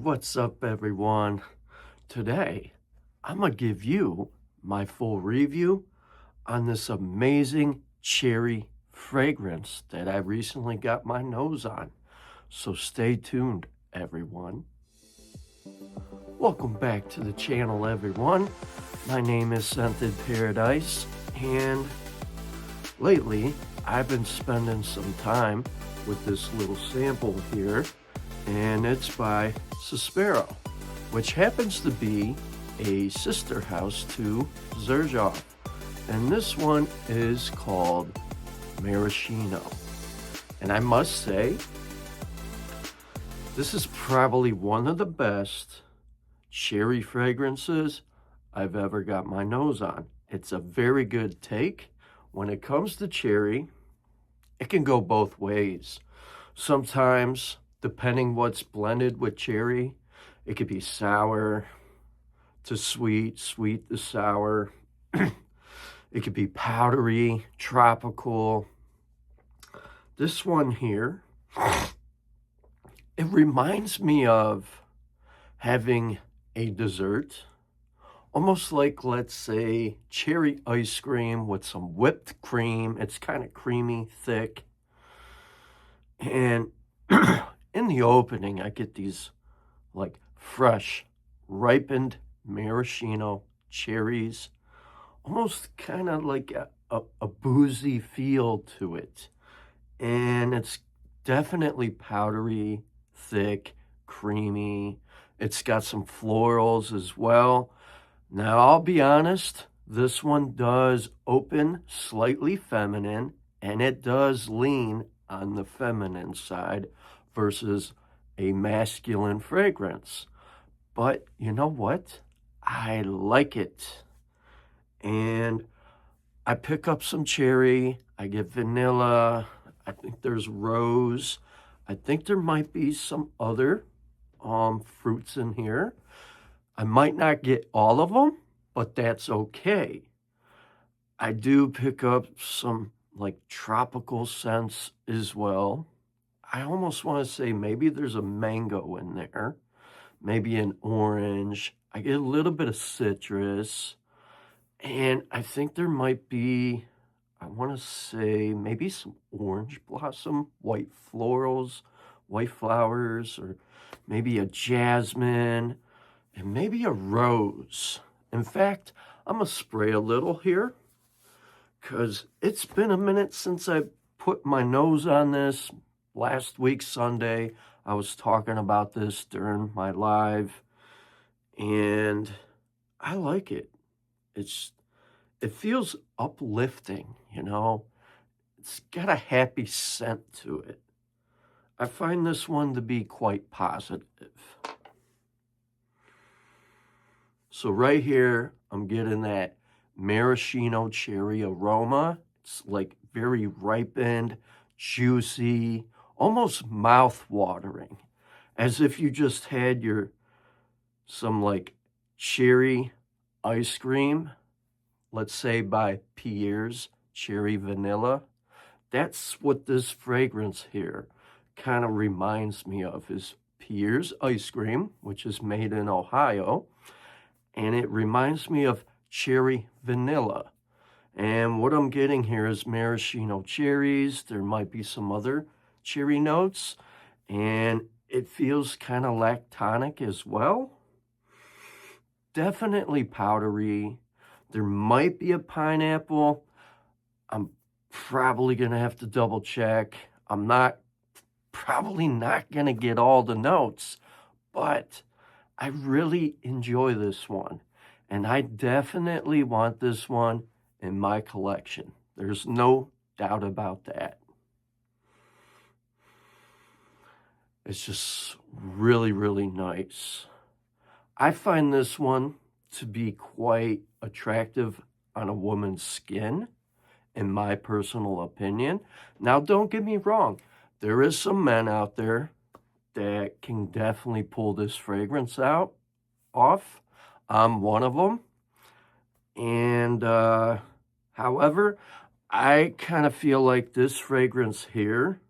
what's up, everyone? Today, I'm gonna give you my full review on this amazing cherry fragrance that I recently got my nose on. So stay tuned, everyone. Welcome back to the channel, everyone. My name is Scented Paradise, and lately I've been spending some time with this little sample here, and it's by Sospiro, which happens to be a sister house to Xerjoff. And this one is called Maraschino. And I must say, this is probably one of the best cherry fragrances I've ever got my nose on. It's a very good take. When it comes to cherry, it can go both ways. Sometimes, depending what's blended with cherry, it could be sour to sweet, sweet to sour. It could be powdery, tropical. This one here, it reminds me of having a dessert, almost like, let's say, cherry ice cream with some whipped cream. It's kind of creamy, thick. And in the opening, I get these like fresh, ripened maraschino cherries, almost kind of like a boozy feel to it. And it's definitely powdery, thick, creamy. It's got some florals as well. Now, I'll be honest, this one does open slightly feminine, and it does lean on the feminine side versus a masculine fragrance. But you know what? I like it. And I pick up some cherry. I get vanilla. I think there's rose. I think there might be some other fruits in here. I might not get all of them, but that's okay. I do pick up some like tropical scents as well. I almost want to say maybe there's a mango in there, maybe an orange. I get a little bit of citrus, and I think there might be, I want to say maybe some orange blossom, white florals, white flowers, or maybe a jasmine, and maybe a rose. In fact, I'm going to spray a little here because it's been a minute since I put my nose on this. Last week, Sunday, I was talking about this during my live, and I like it. It feels uplifting, you know? It's got a happy scent to it. I find this one to be quite positive. So right here, I'm getting that maraschino cherry aroma. It's like very ripened, juicy, almost mouth-watering, as if you just had some like cherry ice cream, let's say by Pierre's Cherry Vanilla. That's what this fragrance here kind of reminds me of, is Pierre's ice cream, which is made in Ohio, and it reminds me of cherry vanilla. And what I'm getting here is maraschino cherries. There might be some other cherry notes, and it feels kind of lactonic as well. Definitely powdery. There might be a pineapple. I'm probably going to have to double check. I'm probably not going to get all the notes, but I really enjoy this one, and I definitely want this one in my collection. There's no doubt about that. It's just really, really nice. I find this one to be quite attractive on a woman's skin, in my personal opinion. Now, don't get me wrong. There is some men out there that can definitely pull this fragrance off. I'm one of them. And, however, I kind of feel like this fragrance here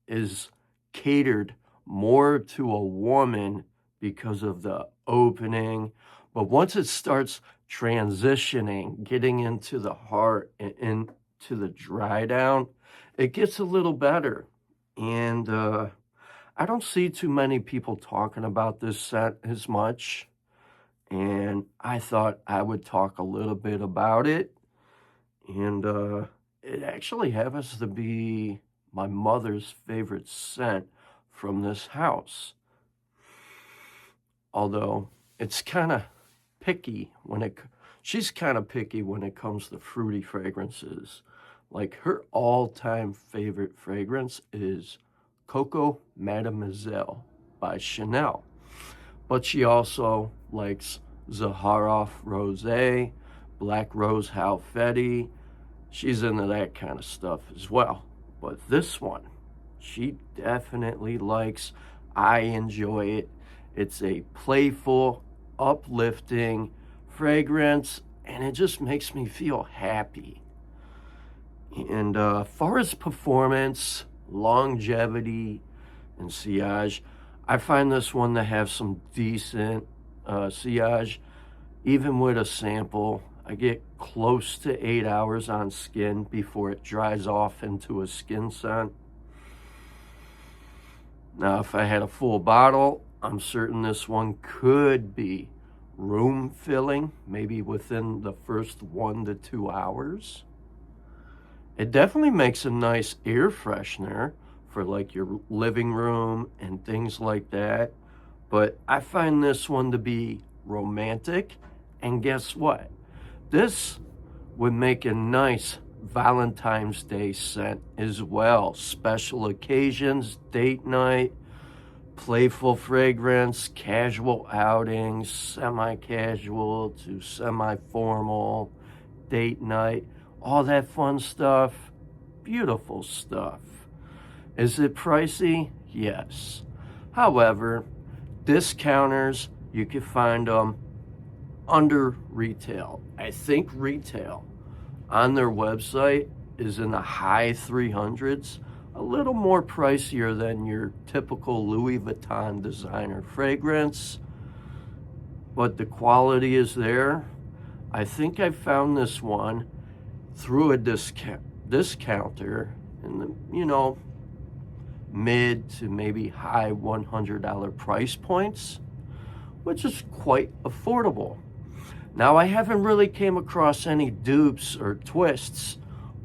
is catered more to a woman because of the opening. But once it starts transitioning, getting into the heart and into the dry down, it gets a little better. And I don't see too many people talking about this scent as much. And I thought I would talk a little bit about it. And it actually happens to be my mother's favorite scent from this house. Although it's kind of picky she's kind of picky when it comes to fruity fragrances. Like her all-time favorite fragrance is Coco Mademoiselle by Chanel. But she also likes Zaharoff Rosé, Black Rose Halfeti. She's into that kind of stuff as well. But this one, she definitely likes. I enjoy it. It's a playful, uplifting fragrance, and it just makes me feel happy. And far as performance, longevity, and sillage, I find this one to have some decent sillage. Even with a sample, I get close to 8 hours on skin before it dries off into a skin scent. Now, if I had a full bottle, I'm certain this one could be room filling, maybe within the first 1 to 2 hours. It definitely makes a nice air freshener for like your living room and things like that. But I find this one to be romantic. And guess what? This would make a nice Valentine's Day scent as well. Special occasions, date night, playful fragrance, casual outings, semi-casual to semi-formal, date night, all that fun stuff. Beautiful stuff. Is it pricey? Yes. However, discounters, you can find them under retail. I think retail on their website is in the high 300s, a little more pricier than your typical Louis Vuitton designer fragrance, but the quality is there. I think I found this one through a discounter in the, mid to maybe high $100 price points, which is quite affordable. Now, I haven't really came across any dupes or twists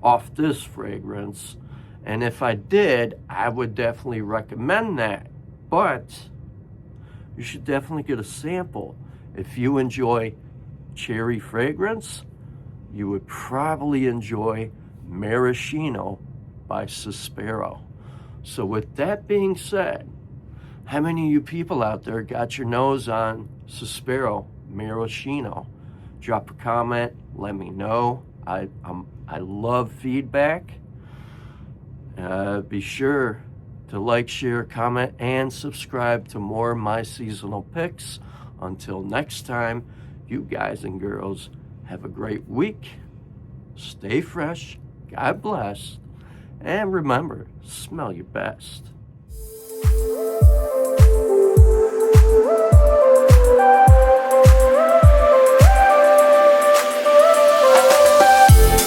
off this fragrance, and if I did, I would definitely recommend that. But you should definitely get a sample. If you enjoy cherry fragrance, you would probably enjoy Maraschino by Sospiro. So with that being said, how many of you people out there got your nose on Sospiro Maraschino? Drop a comment, let me know. I love feedback. Be sure to like, share, comment, and subscribe to more of my seasonal picks. Until next time, you guys and girls have a great week. Stay fresh. God bless. And remember, smell your best.